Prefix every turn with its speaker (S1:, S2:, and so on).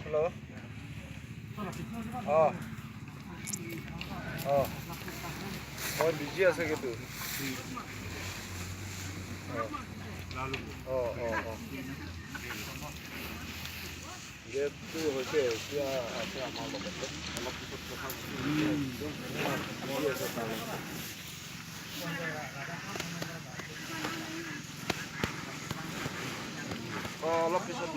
S1: Hello. মই busy আছে কিন্তু গেটটো হৈছে এতিয়া আছে আমাৰ লগতে অলপ পিছত কথা অলপ পিছত